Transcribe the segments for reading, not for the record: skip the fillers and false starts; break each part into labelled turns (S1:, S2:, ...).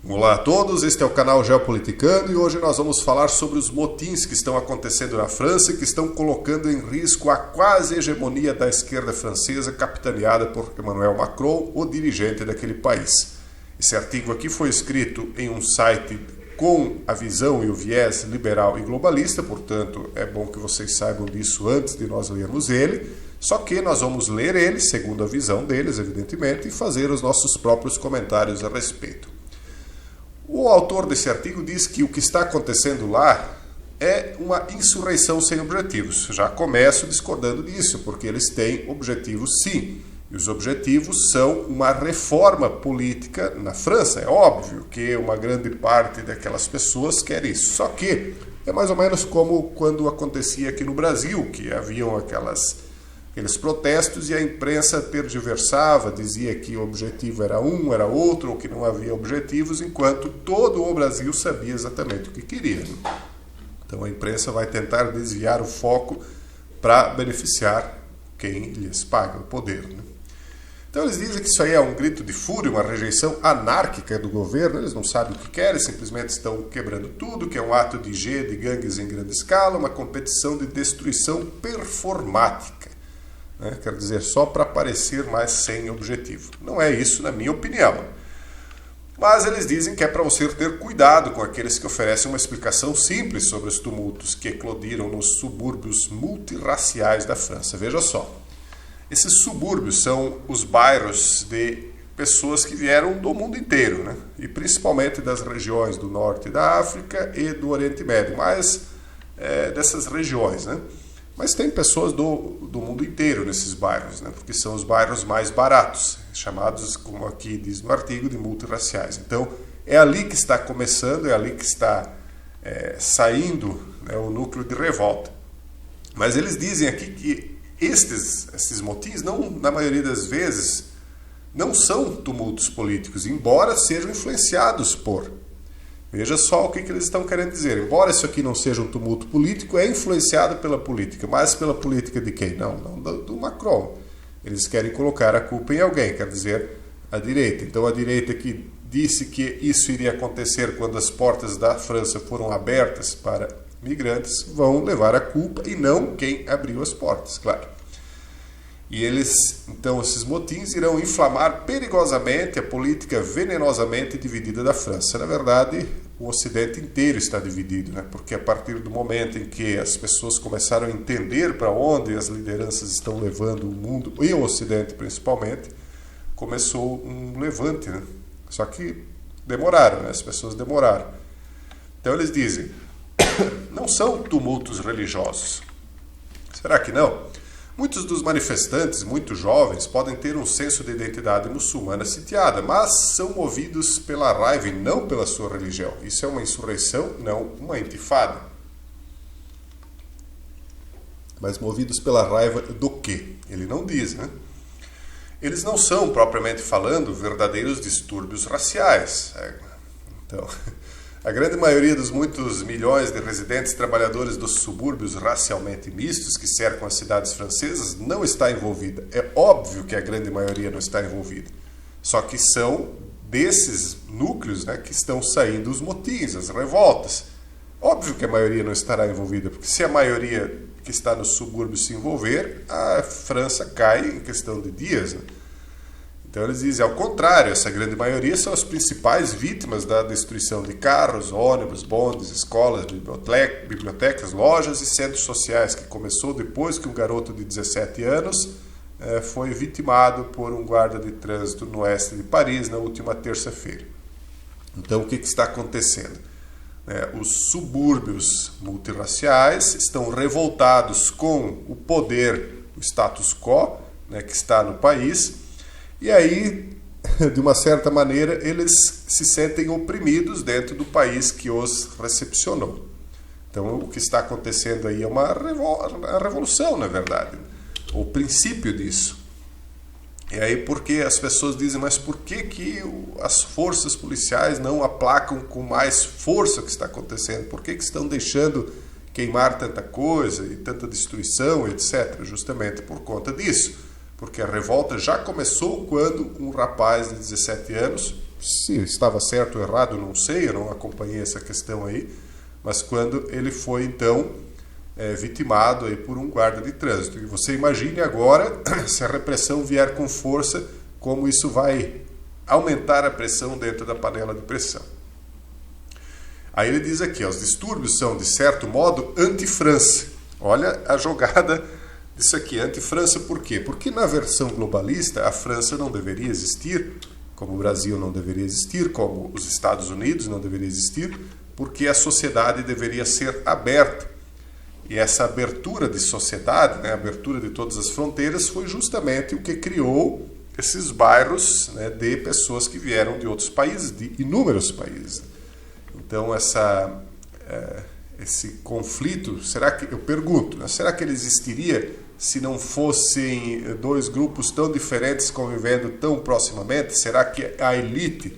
S1: Olá a todos, este é o canal Geopoliticando e hoje nós vamos falar sobre os motins que estão acontecendo na França e que estão colocando em risco a quase hegemonia da esquerda francesa capitaneada por Emmanuel Macron, o dirigente daquele país. Esse artigo aqui foi escrito em um site com a visão e o viés liberal e globalista, portanto é bom que vocês saibam disso antes de nós lermos ele, só que nós vamos ler ele, segundo a visão deles, evidentemente, e fazer os nossos próprios comentários a respeito. O autor desse artigo diz que o que está acontecendo lá é uma insurreição sem objetivos. Já começo discordando disso, porque eles têm objetivos sim. E os objetivos são uma reforma política na França. É óbvio que uma grande parte daquelas pessoas quer isso. Só que é mais ou menos como quando acontecia aqui no Brasil, que haviam aqueles protestos e a imprensa tergiversava, dizia que o objetivo era um, era outro, ou que não havia objetivos, enquanto todo o Brasil sabia exatamente o que queria. Então a imprensa vai tentar desviar o foco para beneficiar quem lhes paga o poder. Então eles dizem que isso aí é um grito de fúria, uma rejeição anárquica do governo, eles não sabem o que querem, simplesmente estão quebrando tudo, que é um ato de gangues em grande escala, uma competição de destruição performática. Quer dizer, só para aparecer, mas sem objetivo. Não é isso, na minha opinião. Mas eles dizem que é para você ter cuidado com aqueles que oferecem uma explicação simples sobre os tumultos que eclodiram nos subúrbios multirraciais da França. Veja só, esses subúrbios são os bairros de pessoas que vieram do mundo inteiro, e principalmente das regiões do norte da África e do Oriente Médio, mas dessas regiões, Mas tem pessoas do mundo inteiro nesses bairros, porque são os bairros mais baratos, chamados, como aqui diz no artigo, de multirraciais. Então, é ali que está começando, é ali que está saindo o núcleo de revolta. Mas eles dizem aqui que esses motins, não, na maioria das vezes, não são tumultos políticos, embora sejam influenciados por. Veja só o que eles estão querendo dizer. Embora isso aqui não seja um tumulto político, é influenciado pela política. Mas pela política de quem? Não do Macron. Eles querem colocar a culpa em alguém, quer dizer, a direita. Então a direita que disse que isso iria acontecer quando as portas da França foram abertas para migrantes, vão levar a culpa e não quem abriu as portas, claro. E então, esses motins irão inflamar perigosamente a política venenosamente dividida da França. Na verdade, o Ocidente inteiro está dividido, porque a partir do momento em que as pessoas começaram a entender para onde as lideranças estão levando o mundo, e o Ocidente principalmente, começou um levante. Só que demoraram, as pessoas demoraram. Então eles dizem, não são tumultos religiosos. Será que não? Muitos dos manifestantes, muito jovens, podem ter um senso de identidade muçulmana sitiada, mas são movidos pela raiva e não pela sua religião. Isso é uma insurreição, não uma intifada. Mas movidos pela raiva do quê? Ele não diz, Eles não são, propriamente falando, verdadeiros distúrbios raciais. Então, a grande maioria dos muitos milhões de residentes trabalhadores dos subúrbios racialmente mistos que cercam as cidades francesas não está envolvida. É óbvio que a grande maioria não está envolvida. Só que são desses núcleos que estão saindo os motins, as revoltas. Óbvio que a maioria não estará envolvida, porque se a maioria que está nos subúrbios se envolver, a França cai em questão de dias. Então eles dizem, ao contrário, essa grande maioria são as principais vítimas da destruição de carros, ônibus, bondes, escolas, bibliotecas, lojas e centros sociais, que começou depois que um garoto de 17 anos foi vitimado por um guarda de trânsito no oeste de Paris na última terça-feira. Então o que está acontecendo? Os subúrbios multirraciais estão revoltados com o poder, o status quo que está no país. E aí, de uma certa maneira, eles se sentem oprimidos dentro do país que os recepcionou. Então, o que está acontecendo aí é uma revolução, na verdade. O princípio disso. E aí, porque as pessoas dizem, mas por que as forças policiais não aplacam com mais força o que está acontecendo? Por que estão deixando queimar tanta coisa e tanta destruição, etc.? Justamente por conta disso. Porque a revolta já começou quando um rapaz de 17 anos se estava certo ou errado, não sei, eu não acompanhei essa questão aí, mas quando ele foi então vitimado aí por um guarda de trânsito. E você imagine agora, se a repressão vier com força, como isso vai aumentar a pressão dentro da panela de pressão. Aí ele diz aqui, os distúrbios são, de certo modo, anti-França. Olha a jogada disso aqui, anti-França por quê? Porque na versão globalista a França não deveria existir, como o Brasil não deveria existir, como os Estados Unidos não deveria existir, porque a sociedade deveria ser aberta. E essa abertura de sociedade, a abertura de todas as fronteiras, foi justamente o que criou esses bairros de pessoas que vieram de outros países, de inúmeros países. Então, esse conflito, eu pergunto, será que ele existiria se não fossem dois grupos tão diferentes convivendo tão proximamente? Será que a elite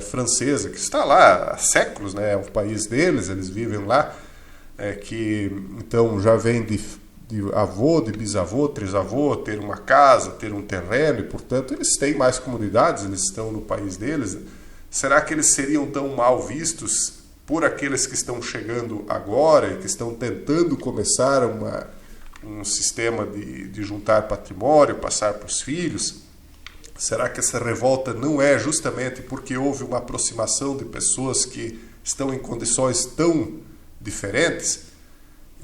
S1: francesa, que está lá há séculos, é o país deles, eles vivem lá, que então já vem de avô, de bisavô, trisavô, ter uma casa, ter um terreno, e portanto eles têm mais comunidades, eles estão no país deles. Será que eles seriam tão mal vistos por aqueles que estão chegando agora e que estão tentando começar um sistema de juntar patrimônio, passar para os filhos? Será que essa revolta não é justamente porque houve uma aproximação de pessoas que estão em condições tão diferentes?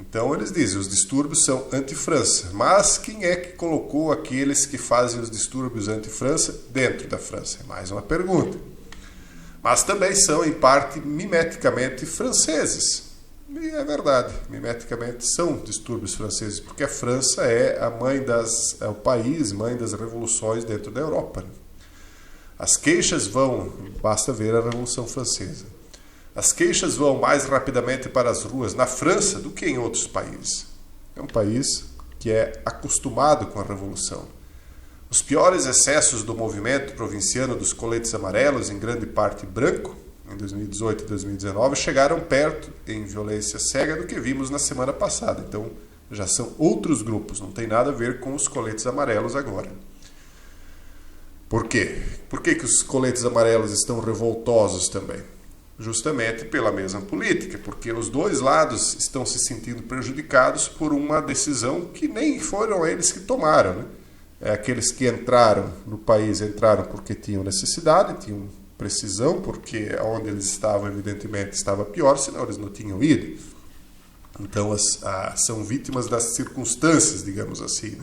S1: Então eles dizem, os distúrbios são anti-França. Mas quem é que colocou aqueles que fazem os distúrbios anti-França dentro da França? É mais uma pergunta. Mas também são, em parte, mimeticamente franceses. E é verdade, mimeticamente são distúrbios franceses, porque a França é o país, mãe das revoluções dentro da Europa. As queixas basta ver a Revolução Francesa. As queixas vão mais rapidamente para as ruas na França do que em outros países. É um país que é acostumado com a Revolução. Os piores excessos do movimento provinciano dos coletes amarelos, em grande parte branco, em 2018 e 2019, chegaram perto, em violência cega, do que vimos na semana passada. Então, já são outros grupos, não tem nada a ver com os coletes amarelos agora. Por quê? Por que os coletes amarelos estão revoltosos também? Justamente pela mesma política, porque os dois lados estão se sentindo prejudicados por uma decisão que nem foram eles que tomaram, Aqueles que entraram no país entraram porque tinham necessidade, tinham precisão, porque onde eles estavam, evidentemente, estava pior, senão eles não tinham ido. Então, são vítimas das circunstâncias, digamos assim,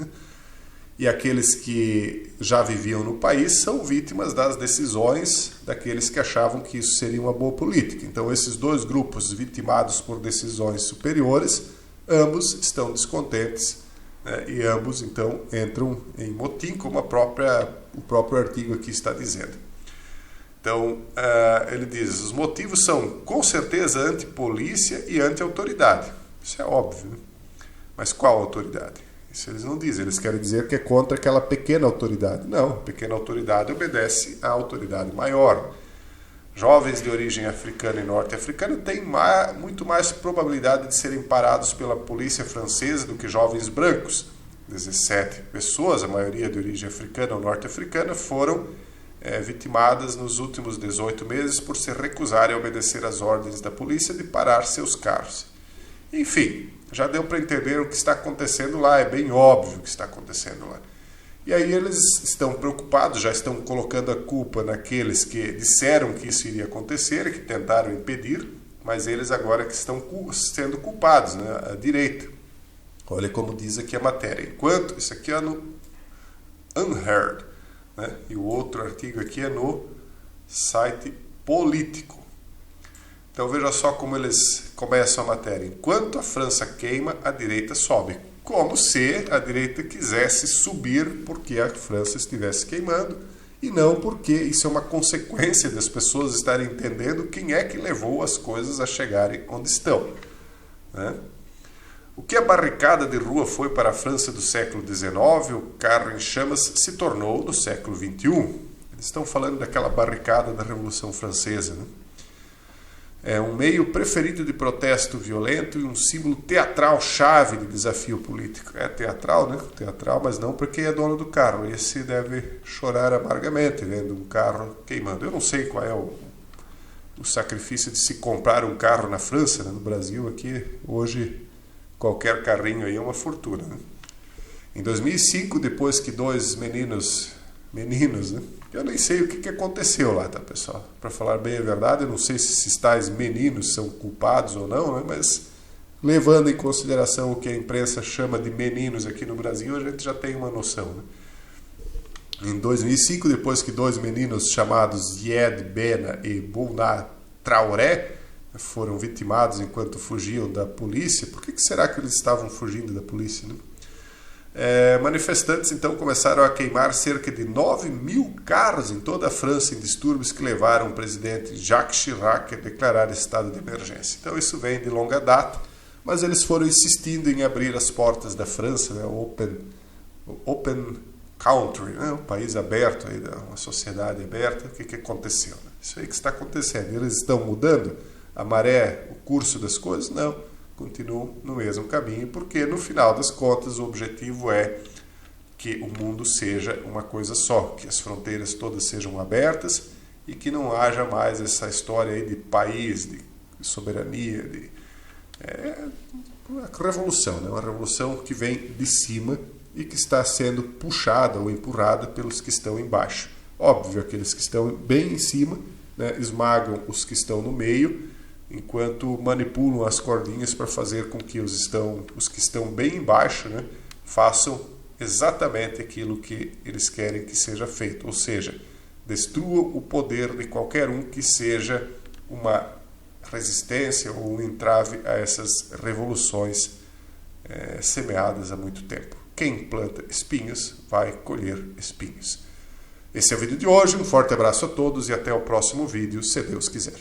S1: E aqueles que já viviam no país são vítimas das decisões daqueles que achavam que isso seria uma boa política. Então, esses dois grupos vitimados por decisões superiores, ambos estão descontentes, e ambos, então, entram em motim, como o próprio artigo aqui está dizendo. Então, ele diz, os motivos são, com certeza, anti-polícia e anti-autoridade. Isso é óbvio, Mas qual autoridade? Isso eles não dizem, eles querem dizer que é contra aquela pequena autoridade. Não, a pequena autoridade obedece à autoridade maior. Jovens de origem africana e norte-africana têm muito mais probabilidade de serem parados pela polícia francesa do que jovens brancos. 17 pessoas, a maioria de origem africana ou norte-africana, foram vitimadas nos últimos 18 meses por se recusarem a obedecer às ordens da polícia de parar seus carros. Enfim, já deu para entender o que está acontecendo lá, é bem óbvio o que está acontecendo lá. E aí eles estão preocupados, já estão colocando a culpa naqueles que disseram que isso iria acontecer, que tentaram impedir, mas eles agora que estão sendo culpados, a direita. Olha como diz aqui a matéria. Enquanto, isso aqui é no Unheard, e o outro artigo aqui é no site Político. Então veja só como eles começam a matéria. Enquanto a França queima, a direita sobe. Como se a direita quisesse subir porque a França estivesse queimando, e não porque isso é uma consequência das pessoas estarem entendendo quem é que levou as coisas a chegarem onde estão. O que a barricada de rua foi para a França do século XIX, o carro em chamas se tornou no século XXI. Eles estão falando daquela barricada da Revolução Francesa. É um meio preferido de protesto violento e um símbolo teatral-chave de desafio político. É teatral, né? Teatral, mas não porque é dono do carro. Esse deve chorar amargamente vendo um carro queimando. Eu não sei qual é o sacrifício de se comprar um carro na França, né? No Brasil aqui, hoje, qualquer carrinho aí é uma fortuna, né? Em 2005, depois que dois meninos, né? Eu nem sei o que aconteceu lá, tá, pessoal? Para falar bem a verdade, eu não sei se esses tais meninos são culpados ou não, né? Mas levando em consideração o que a imprensa chama de meninos aqui no Brasil, a gente já tem uma noção, né? Em 2005, depois que dois meninos chamados Yed Bena e Bouna Traoré foram vitimados enquanto fugiam da polícia, por que será que eles estavam fugindo da polícia, né? Manifestantes então começaram a queimar cerca de 9.000 carros em toda a França em distúrbios que levaram o presidente Jacques Chirac a declarar estado de emergência. Então isso vem de longa data, mas eles foram insistindo em abrir as portas da França, né, open country, né, um país aberto, aí, uma sociedade aberta. O que aconteceu? Né? Isso aí que está acontecendo. Eles estão mudando a maré, o curso das coisas? Não. Continuam no mesmo caminho, porque no final das contas o objetivo é que o mundo seja uma coisa só, que as fronteiras todas sejam abertas e que não haja mais essa história aí de país, de soberania, uma revolução, né? Uma revolução que vem de cima e que está sendo puxada ou empurrada pelos que estão embaixo. Óbvio, aqueles que estão bem em cima, né, esmagam os que estão no meio, enquanto manipulam as cordinhas para fazer com que os que estão bem embaixo, né, façam exatamente aquilo que eles querem que seja feito, ou seja, destruam o poder de qualquer um que seja uma resistência ou um entrave a essas revoluções semeadas há muito tempo. Quem planta espinhos vai colher espinhos. Esse é o vídeo de hoje, um forte abraço a todos e até o próximo vídeo, se Deus quiser.